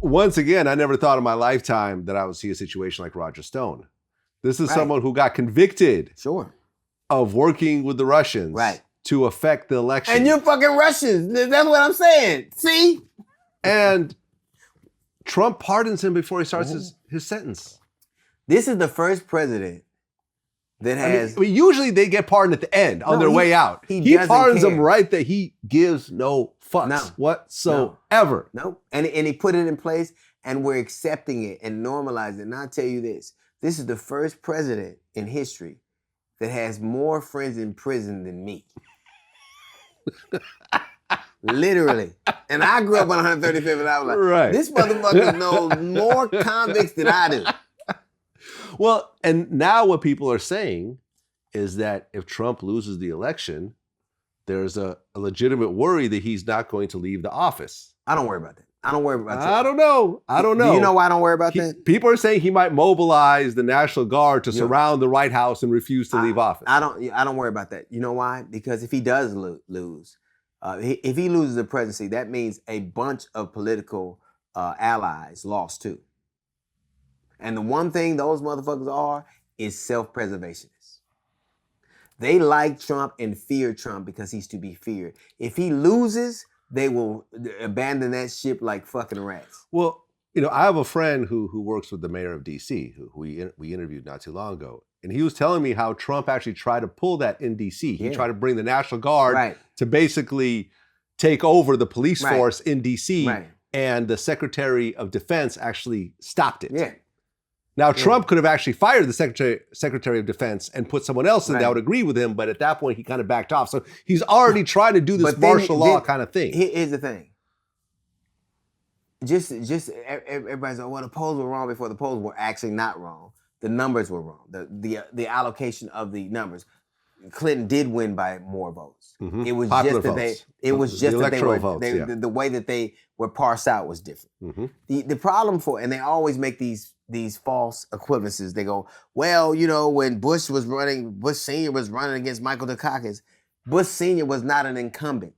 once again, I never thought in my lifetime that I would see a situation like Roger Stone. This is someone who got convicted of working with the Russians to affect the election. And you're fucking Russians. That's what I'm saying. See? And Trump pardons him before he starts his sentence. This is the first president that has... I mean, usually they get pardoned at the end on their way out. He pardons them right there. He gives no fucks whatsoever. No. And he put it in place, and we're accepting it and normalizing it. And I'll tell you this. This is the first president in history that has more friends in prison than me. Literally. And I grew up on 135th, and I was like, this motherfucker knows more convicts than I do. Well, and now what people are saying is that if Trump loses the election, there's a legitimate worry that he's not going to leave the office. I don't worry about that. I don't worry about that. I don't know. Do you know why I don't worry about that? People are saying he might mobilize the National Guard to surround the White House and refuse to leave office. I don't worry about that. You know why? Because if he does lose, if he loses the presidency, that means a bunch of political allies lost too. And the one thing those motherfuckers are is self-preservationists. They like Trump and fear Trump because he's to be feared. If he loses, they will abandon that ship like fucking rats. Well, you know, I have a friend who works with the mayor of D.C., who we interviewed not too long ago. And he was telling me how Trump actually tried to pull that in D.C. He tried to bring the National Guard to basically take over the police force in D.C. And the Secretary of Defense actually stopped it. Yeah. Now, Trump could have actually fired the Secretary of Defense and put someone else in that would agree with him, but at that point, he kind of backed off. So he's already trying to do this martial law kind of thing. Here's the thing. Just everybody's like, well, the polls were wrong before. The polls were actually not wrong. The numbers were wrong. The allocation of the numbers. Clinton did win by more votes. It was just that the way that they were parsed out was different. The problem and they always make these false equivalences. They go, well, you know, when Bush Sr. was running against Michael Dukakis, Bush Sr. was not an incumbent.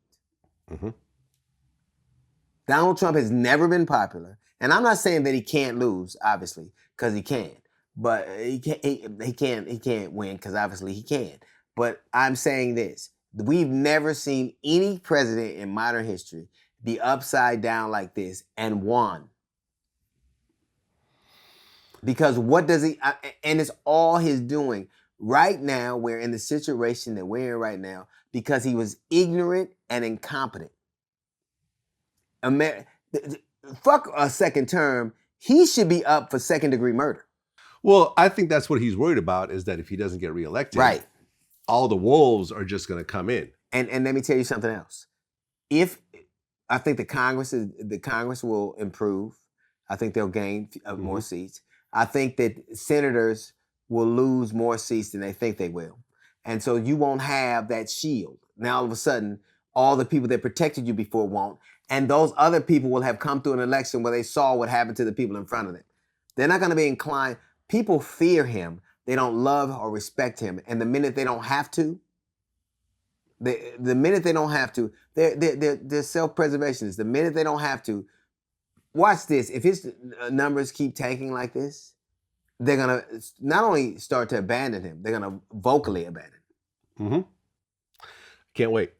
Donald Trump has never been popular. And I'm not saying that he can't lose, obviously, because he can. But he can't win because obviously he can. But I'm saying this. We've never seen any president in modern history be upside down like this and won. Because what does he, and it's all his doing. Right now, we're in the situation that we're in right now because he was ignorant and incompetent. Fuck a second term. He should be up for second-degree murder. Well, I think that's what he's worried about is that if he doesn't get reelected, all the wolves are just going to come in. And let me tell you something else. I think the Congress will improve. I think they'll gain more seats. I think that senators will lose more seats than they think they will. And so you won't have that shield. Now, all of a sudden, all the people that protected you before won't. And those other people will have come through an election where they saw what happened to the people in front of them. They're not going to be inclined. People fear him. They don't love or respect him. And the minute they don't have to, they're self-preservationists. The minute they don't have to, watch this. If his numbers keep tanking like this, they're going to not only start to abandon him, they're going to vocally abandon him. Can't wait.